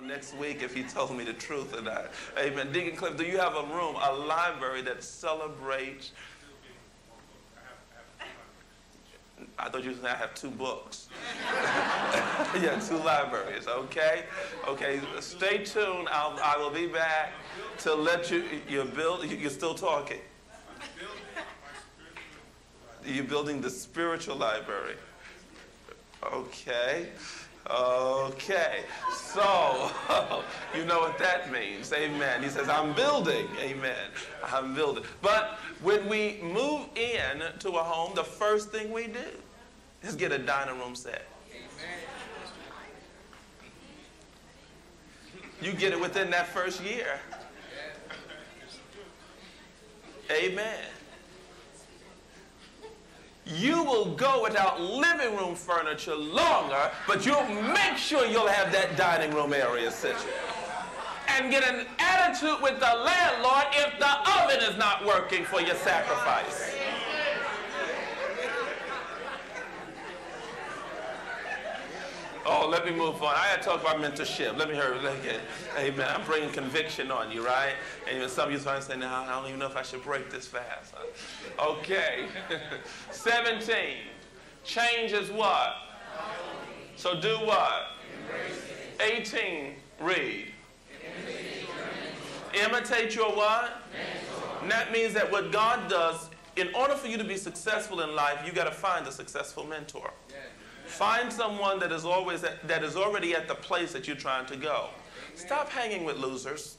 next week if he told me the truth or not. Amen. Deacon Cliff, do you have a room, a library that celebrates? I thought you were going to have 2 books. Yeah, 2 libraries. Okay. Okay. Stay tuned. I will be back to let you. You're still talking. You're building the spiritual library. Okay. Okay. So, you know what that means. Amen. He says, I'm building. Amen. I'm building. But when we move in to a home, the first thing we do is get a dining room set. You get it within that first year. Amen. You will go without living room furniture longer, but you'll make sure you'll have that dining room area situated. And get an attitude with the landlord if the oven is not working for your sacrifice. Oh, let me move on. I had to talk about mentorship. Let me hear it. Amen. I'm bringing conviction on you, right? And some of you are saying, now, I don't even know if I should break this fast. Okay. 17. Change is what? So do what? 18. Read. Imitate your what? And that means that what God does, in order for you to be successful in life, you got to find a successful mentor. Find someone that is already at the place that you're trying to go. Stop hanging with losers.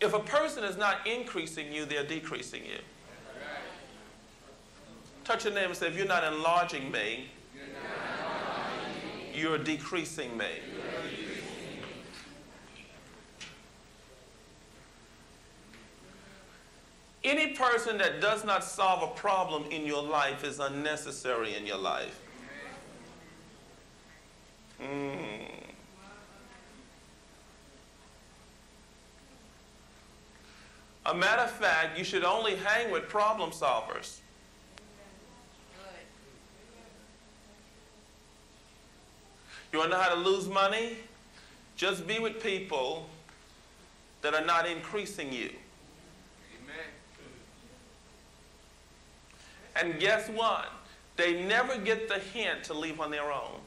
If a person is not increasing you, they're decreasing you. Touch your neighbor and say, if you're not enlarging me, you're decreasing me. Any person that does not solve a problem in your life is unnecessary in your life. A matter of fact, you should only hang with problem solvers. You want to know how to lose money? Just be with people that are not increasing you. And guess what? They never get the hint to leave on their own.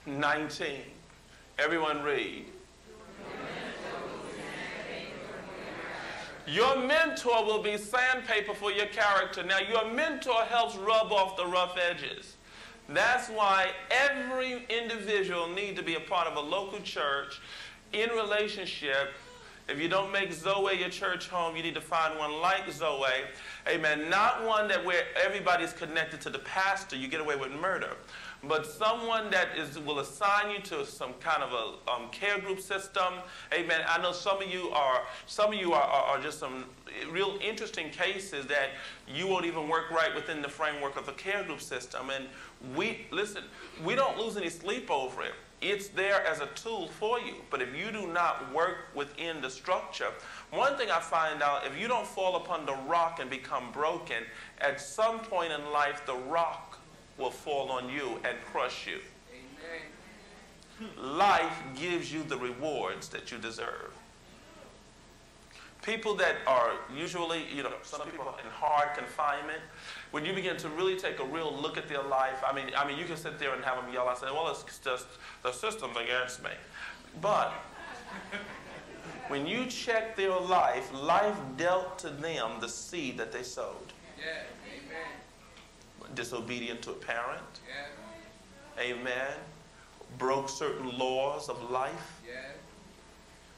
"19. Everyone read. Your mentor will be sandpaper for your character. Now, your mentor helps rub off the rough edges. That's why every individual needs to be a part of a local church in relationship. If you don't make Zoe your church home, you need to find one like Zoe. Amen. Not one that where everybody's connected to the pastor. You get away with murder. But someone that will assign you to some kind of a care group system. Amen. I know some of you are just some real interesting cases that you won't even work right within the framework of the care group system. And we don't lose any sleep over it. It's there as a tool for you. But if you do not work within the structure, one thing I find out, if you don't fall upon the rock and become broken, at some point in life, the rock will fall on you and crush you. Amen. Life gives you the rewards that you deserve. People that are usually, some people in hard confinement, when you begin to really take a real look at their life, I mean, you can sit there and have them yell and say, well, it's just the system's against me. But when you check their life, life dealt to them the seed that they sowed. Yeah. Amen. Disobedient to a parent. Yeah. Amen. Broke certain laws of life. Yeah.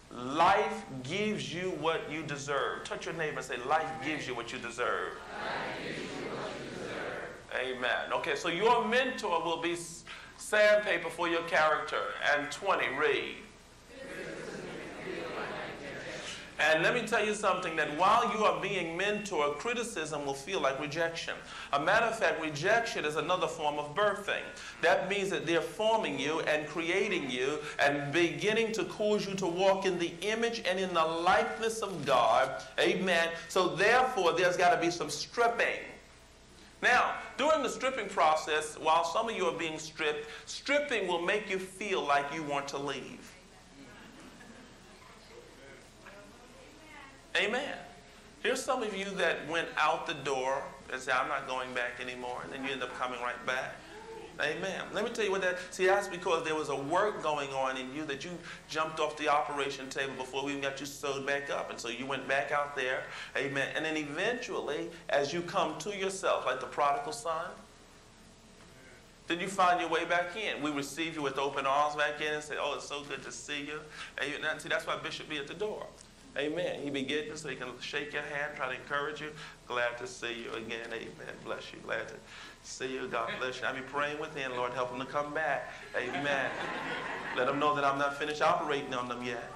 Life gives you what you deserve. Touch your neighbor and say, life gives you what you deserve. Life gives you what you deserve. Amen. Okay, so your mentor will be sandpaper for your character. And 20, read. And let me tell you something, that while you are being mentored, criticism will feel like rejection. A matter of fact, rejection is another form of birthing. That means that they're forming you and creating you and beginning to cause you to walk in the image and in the likeness of God. Amen. So therefore, there's got to be some stripping. Now, during the stripping process, while some of you are being stripped, stripping will make you feel like you want to leave. Amen. Here's some of you that went out the door and said, I'm not going back anymore, and then you end up coming right back. Amen. Let me tell you what that's because there was a work going on in you that you jumped off the operation table before we even got you sewed back up. And so you went back out there. Amen. And then eventually, as you come to yourself, like the prodigal son, then you find your way back in. We receive you with open arms back in and say, oh, it's so good to see you. And see, that's why Bishop be at the door. Amen. He be getting so he can shake your hand, try to encourage you. Glad to see you again. Amen. Bless you. Glad to see you. God bless you. I be praying with him. Lord, help him to come back. Amen. Let him know that I'm not finished operating on them yet.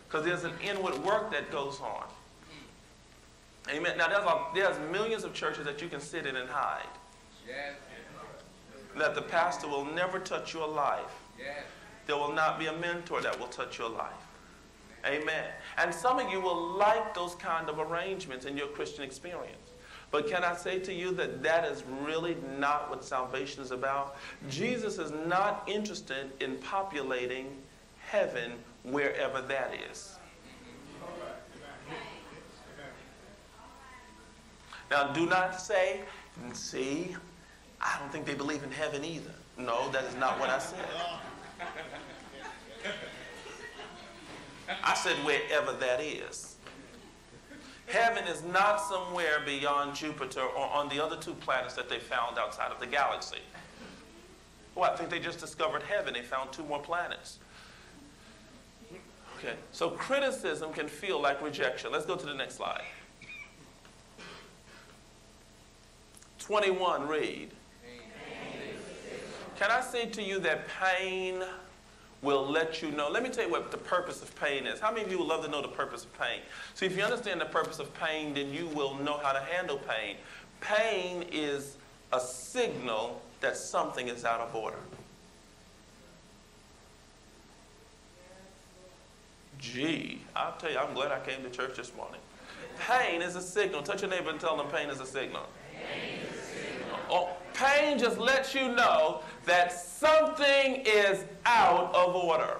Because there's an inward work that goes on. Amen. Now, there's millions of churches that you can sit in and hide. That the pastor will never touch your life. There will not be a mentor that will touch your life. Amen. And some of you will like those kind of arrangements in your Christian experience. But can I say to you that that is really not what salvation is about? Jesus is not interested in populating heaven wherever that is. Now, do not say, see, I don't think they believe in heaven either. No, that is not what I said. I said wherever that is. Heaven is not somewhere beyond Jupiter or on the other two planets that they found outside of the galaxy. Well, I think they just discovered heaven. They found 2 more planets. Okay, so criticism can feel like rejection. Let's go to the next slide. 21, read. Can I say to you that pain will let you know? Let me tell you what the purpose of pain is. How many of you would love to know the purpose of pain? See, if you understand the purpose of pain, then you will know how to handle pain. Pain is a signal that something is out of order. Gee, I'll tell you, I'm glad I came to church this morning. Pain is a signal. Touch your neighbor and tell them pain is a signal. Pain just lets you know that something is out of order.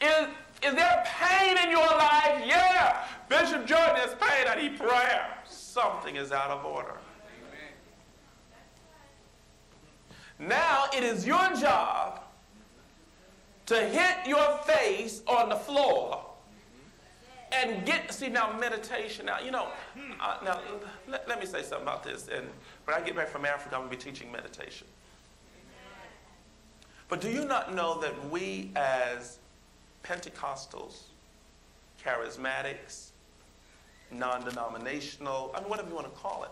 Is there pain in your life? Yeah. Bishop Jordan, there's pain. I need prayer. Something is out of order. Amen. Now it is your job to hit your face on the floor and see, now meditation. Now, you know, let me say something about this. And when I get back from Africa, I'm going to be teaching meditation. But do you not know that we as Pentecostals, charismatics, non-denominational, I mean, whatever you want to call it,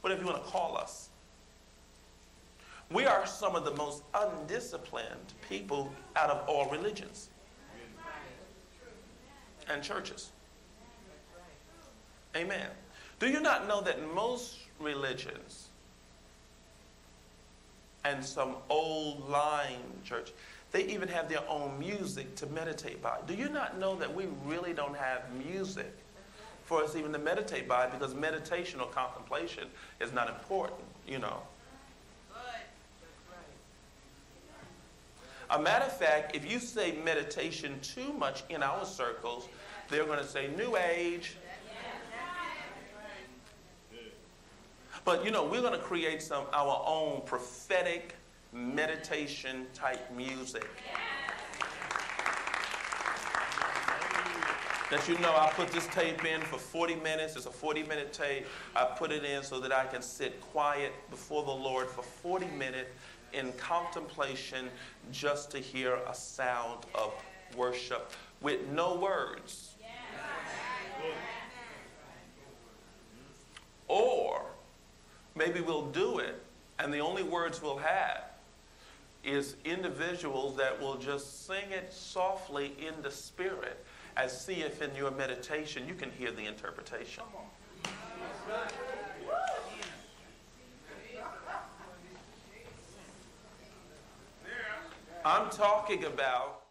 whatever you want to call us, we are some of the most undisciplined people out of all religions and churches. Amen. Do you not know that most religions and some old line church, they even have their own music to meditate by? Do you not know that we really don't have music for us even to meditate by, because meditation or contemplation is not important, you know? A matter of fact, if you say meditation too much in our circles, they're going to say New Age. But, you know, we're going to create our own prophetic meditation type music. That, you know, I put this tape in for 40 minutes. It's a 40-minute tape. I put it in so that I can sit quiet before the Lord for 40 minutes in contemplation, just to hear a sound of worship with no words. Or maybe we'll do it, and the only words we'll have is individuals that will just sing it softly in the spirit, and see if in your meditation you can hear the interpretation. I'm talking about